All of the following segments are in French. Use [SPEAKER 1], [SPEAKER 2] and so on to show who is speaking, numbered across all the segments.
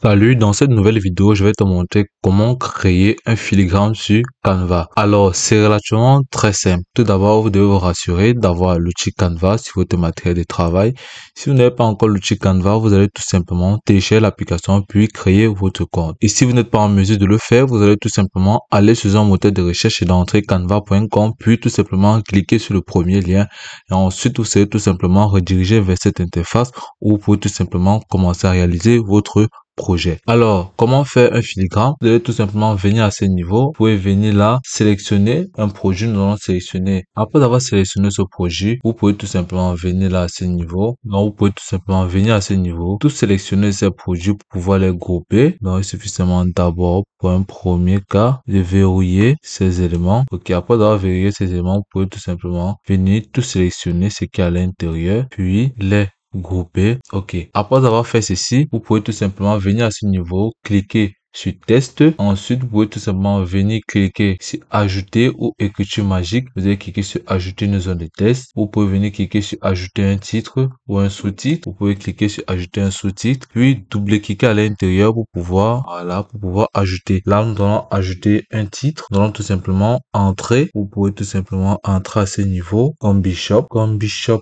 [SPEAKER 1] Salut, dans cette nouvelle vidéo, je vais te montrer comment créer un filigrane sur Canva. Alors, c'est relativement très simple. Tout d'abord, vous devez vous rassurer d'avoir l'outil Canva sur votre matériel de travail. Si vous n'avez pas encore l'outil Canva, vous allez tout simplement télécharger l'application puis créer votre compte. Et si vous n'êtes pas en mesure de le faire, vous allez tout simplement aller sur un moteur de recherche et d'entrer canva.com puis tout simplement cliquer sur le premier lien. Et ensuite, vous serez tout simplement redirigé vers cette interface où vous pouvez tout simplement commencer à réaliser votre projet. Alors, comment faire un filigrane? Vous allez tout simplement venir à ce niveau. Vous pouvez venir là, sélectionner un projet. Nous allons sélectionner. Après avoir sélectionné ce projet, vous pouvez tout simplement venir là à ce niveau. Donc, vous pouvez tout simplement venir à ce niveau, tout sélectionner ces produits pour pouvoir les grouper. Donc, il suffit seulement d'abord, pour un premier cas, de verrouiller ces éléments. Ok, après avoir verrouillé ces éléments, vous pouvez tout simplement venir tout sélectionner ce qui est à l'intérieur, puis les grouper. Ok. Après avoir fait ceci, vous pouvez tout simplement venir à ce niveau, cliquer sur test. Ensuite, vous pouvez tout simplement venir cliquer sur ajouter ou écriture magique. Vous allez cliquer sur ajouter une zone de test. Vous pouvez venir cliquer sur ajouter un titre ou un sous-titre. Vous pouvez cliquer sur ajouter un sous-titre, puis double-cliquer à l'intérieur pour pouvoir, voilà, pour pouvoir ajouter. Là, nous allons ajouter un titre. Nous allons tout simplement entrer. Vous pouvez tout simplement entrer à ce niveau comme bishop.com.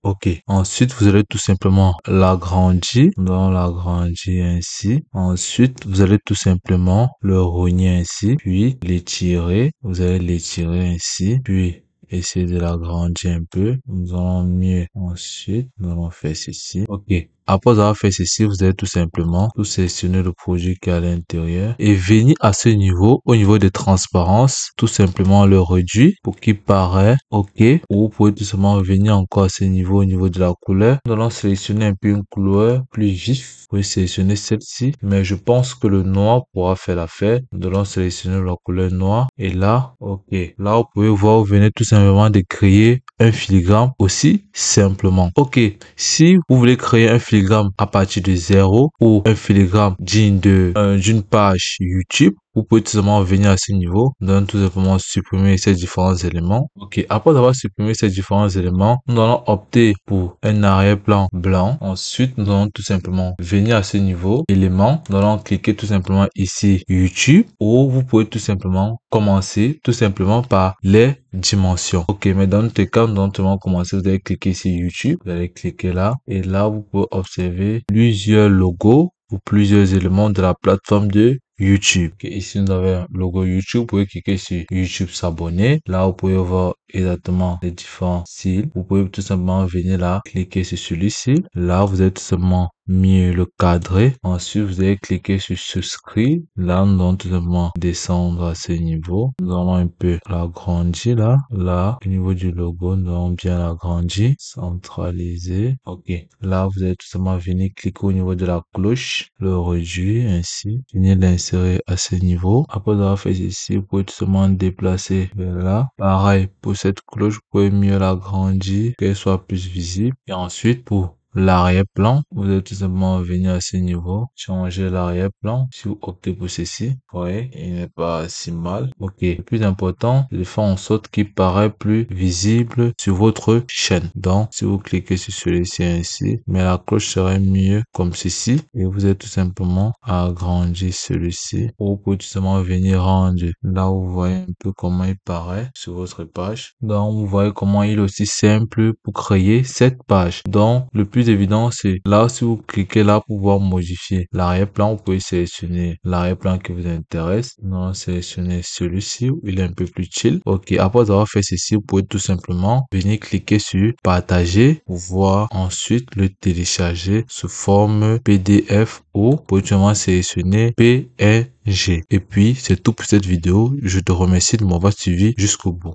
[SPEAKER 1] Ok. Ensuite, vous allez tout simplement l'agrandir. Nous allons l'agrandir ainsi. Ensuite, vous allez tout simplement le rogner ainsi, puis l'étirer. Vous allez l'étirer ainsi, puis essayer de l'agrandir un peu. Nous allons mieux. Ensuite, nous allons faire ceci. Ok. Après avoir fait ceci, vous allez tout simplement tout sélectionner le produit qui est à l'intérieur et venir à ce niveau, au niveau de transparence, tout simplement le réduire pour qu'il paraît ok. Ou vous pouvez tout simplement venir encore à ce niveau, au niveau de la couleur. Nous allons sélectionner un peu une couleur plus vif. Vous pouvez sélectionner celle-ci, mais je pense que le noir pourra faire l'affaire. Nous allons sélectionner la couleur noire et là, ok. Là, vous pouvez voir, vous venez tout simplement de créer un filigrane aussi simplement. Ok, si vous voulez créer un filigrane à partir de zéro ou un filigrane digne d'une page YouTube, vous pouvez tout simplement venir à ce niveau, donc tout simplement supprimer ces différents éléments. Ok, après avoir supprimé ces différents éléments, nous allons opter pour un arrière-plan blanc. Ensuite, nous allons tout simplement venir à ce niveau, éléments. Nous allons cliquer tout simplement ici YouTube, ou vous pouvez tout simplement commencer tout simplement par les dimensions. Ok, mais dans notre cas, nous allons tout simplement commencer. Vous allez cliquer ici YouTube, vous allez cliquer là, et là, vous pouvez observer plusieurs logos ou plusieurs éléments de la plateforme de YouTube. Okay, ici, nous avons un logo YouTube. Vous pouvez cliquer sur YouTube s'abonner. Là, vous pouvez voir exactement les différents styles. Vous pouvez tout simplement venir là, cliquer sur celui-ci. Là, vous allez tout simplement mieux le cadrer. Ensuite, vous allez cliquer sur souscrire. Là, nous allons tout simplement descendre à ce niveau. Nous allons un peu l'agrandir là. Là, au niveau du logo, nous allons bien l'agrandir. Centraliser. Ok. Là, vous allez tout simplement venir cliquer au niveau de la cloche. Le réduire ainsi. Venir l'insérer à ce niveau. Après avoir fait ceci, vous pouvez tout simplement déplacer vers là. Pareil, pour cette cloche, vous pouvez mieux l'agrandir, qu'elle soit plus visible. Et ensuite, pour l'arrière-plan, vous allez tout simplement venir à ce niveau, changer l'arrière-plan. Si vous optez pour ceci, vous voyez, il n'est pas si mal. Ok, le plus important, c'est de faire en sorte qu'il paraît plus visible sur votre chaîne. Donc, si vous cliquez sur celui-ci ainsi, mais la cloche serait mieux comme ceci. Et vous allez tout simplement agrandir celui-ci. Ou vous pouvez tout simplement venir rendre là où vous voyez un peu comment il paraît sur votre page. Donc, vous voyez comment il est aussi simple pour créer cette page. Donc, le plus évident, c'est là, si vous cliquez là pour pouvoir modifier l'arrière-plan, vous pouvez sélectionner l'arrière-plan qui vous intéresse. Non, sélectionner celui-ci, il est un peu plus chill. Ok, après avoir fait ceci, vous pouvez tout simplement venir cliquer sur partager pour voir ensuite le télécharger sous forme PDF ou vous pouvez tout simplement sélectionner PNG. Et puis, c'est tout pour cette vidéo. Je te remercie de m'avoir suivi jusqu'au bout.